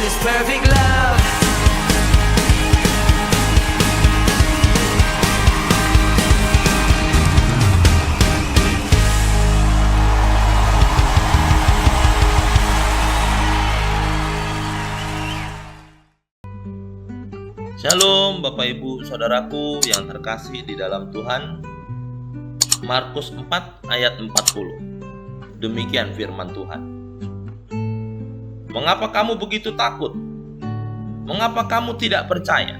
His perfect love. Shalom Bapak Ibu Saudaraku yang terkasih di dalam Tuhan. Markus 4 ayat 40. Demikian firman Tuhan. Mengapa kamu begitu takut? Mengapa kamu tidak percaya?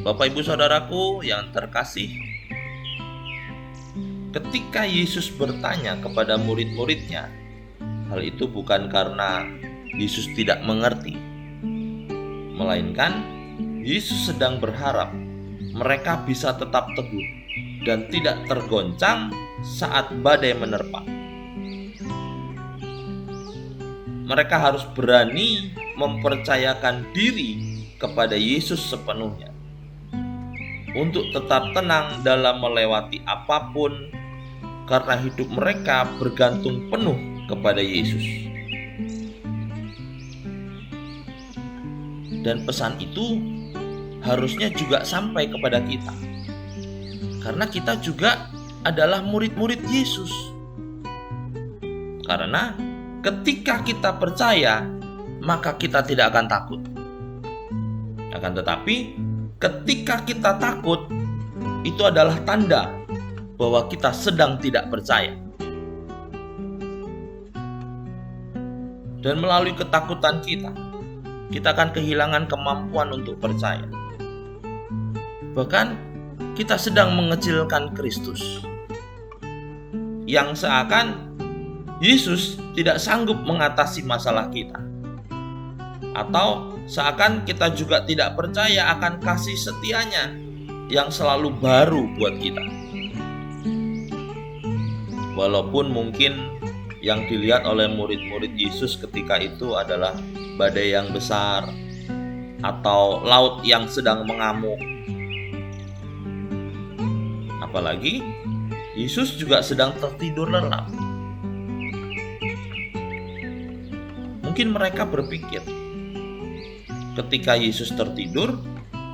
Bapak Ibu Saudaraku yang terkasih, ketika Yesus bertanya kepada murid-muridnya, hal itu bukan karena Yesus tidak mengerti, melainkan Yesus sedang berharap mereka bisa tetap teguh dan tidak tergoncang saat badai menerpa. Mereka harus berani mempercayakan diri kepada Yesus sepenuhnya untuk tetap tenang dalam melewati apapun, karena hidup mereka bergantung penuh kepada Yesus. Dan pesan itu harusnya juga sampai kepada kita, karena kita juga adalah murid-murid Yesus. Karena ketika kita percaya, maka kita tidak akan takut. Akan tetapi, ketika kita takut, itu adalah tanda bahwa kita sedang tidak percaya. Dan melalui ketakutan kita akan kehilangan kemampuan untuk percaya. Bahkan kita sedang mengecilkan Kristus, yang seakan Yesus tidak sanggup mengatasi masalah kita, atau seakan kita juga tidak percaya akan kasih setianya yang selalu baru buat kita. Walaupun mungkin yang dilihat oleh murid-murid Yesus ketika itu adalah badai yang besar atau laut yang sedang mengamuk. Apalagi Yesus juga sedang tertidur lelap. Mungkin mereka berpikir, ketika Yesus tertidur,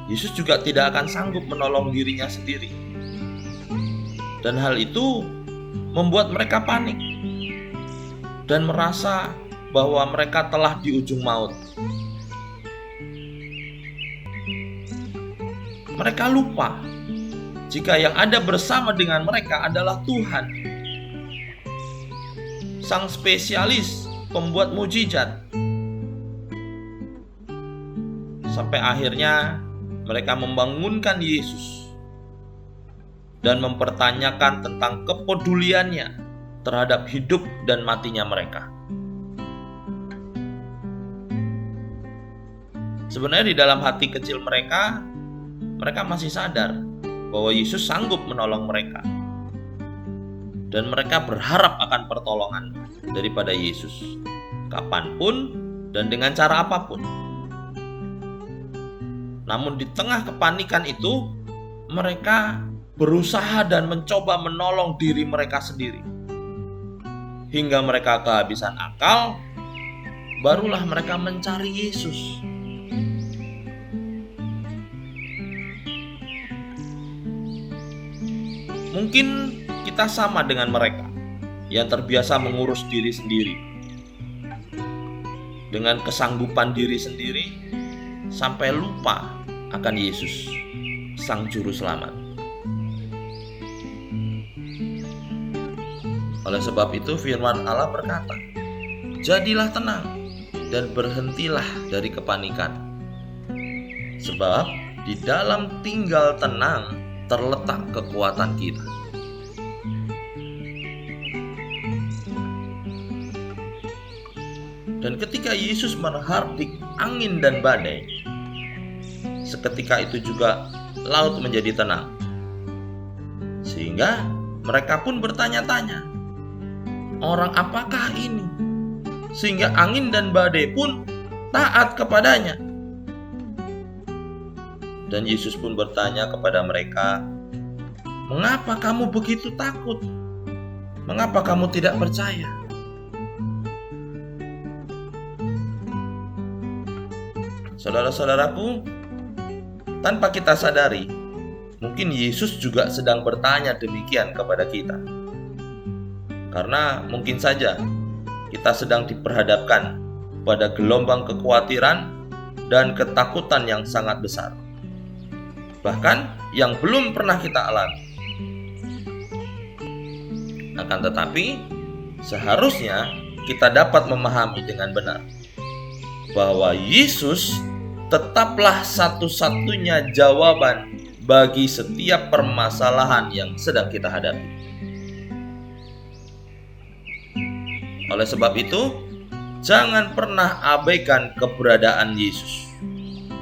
Yesus juga tidak akan sanggup menolong dirinya sendiri. Dan hal itu membuat mereka panik dan merasa bahwa mereka telah di ujung maut. Mereka lupa jika yang ada bersama dengan mereka adalah Tuhan, Sang Spesialis pembuat mujizat. Sampai akhirnya mereka membangunkan Yesus dan mempertanyakan tentang kepeduliannya terhadap hidup dan matinya mereka. Sebenarnya di dalam hati kecil mereka masih sadar bahwa Yesus sanggup menolong mereka. Dan mereka berharap akan pertolongan daripada Yesus, kapanpun dan dengan cara apapun. Namun di tengah kepanikan itu, mereka berusaha dan mencoba menolong diri mereka sendiri. Hingga mereka kehabisan akal, barulah mereka mencari Yesus. Mungkin kita sama dengan mereka yang terbiasa mengurus diri sendiri, dengan kesanggupan diri sendiri, sampai lupa akan Yesus, Sang Juru Selamat. Oleh sebab itu firman Allah berkata, "Jadilah tenang dan berhentilah dari kepanikan. Sebab di dalam tinggal tenang terletak kekuatan kita." Dan ketika Yesus menghardik angin dan badai, seketika itu juga laut menjadi tenang. Sehingga mereka pun bertanya-tanya, orang apakah ini? Sehingga angin dan badai pun taat kepadanya. Dan Yesus pun bertanya kepada mereka, mengapa kamu begitu takut? Mengapa kamu tidak percaya? Saudara-saudaraku, tanpa kita sadari, mungkin Yesus juga sedang bertanya demikian kepada kita. Karena mungkin saja kita sedang diperhadapkan pada gelombang kekhawatiran dan ketakutan yang sangat besar, bahkan yang belum pernah kita alami. Akan tetapi, seharusnya kita dapat memahami dengan benar bahwa Yesus tetaplah satu-satunya jawaban bagi setiap permasalahan yang sedang kita hadapi. Oleh sebab itu, jangan pernah abaikan keberadaan Yesus,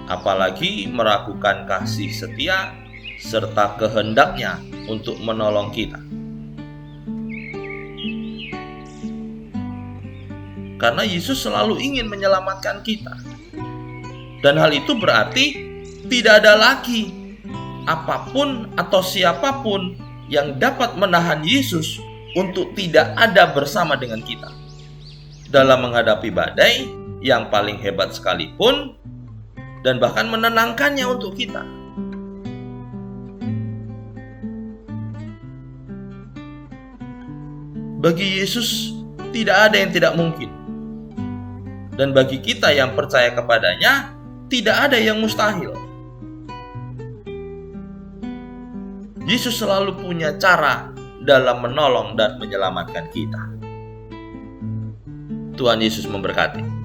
apalagi meragukan kasih setia serta kehendaknya untuk menolong kita. Karena Yesus selalu ingin menyelamatkan kita. Dan hal itu berarti tidak ada lagi apapun atau siapapun yang dapat menahan Yesus untuk tidak ada bersama dengan kita dalam menghadapi badai yang paling hebat sekalipun, dan bahkan menenangkannya untuk kita. Bagi Yesus tidak ada yang tidak mungkin, dan bagi kita yang percaya kepadanya tidak ada yang mustahil. Yesus selalu punya cara dalam menolong dan menyelamatkan kita. Tuhan Yesus memberkati.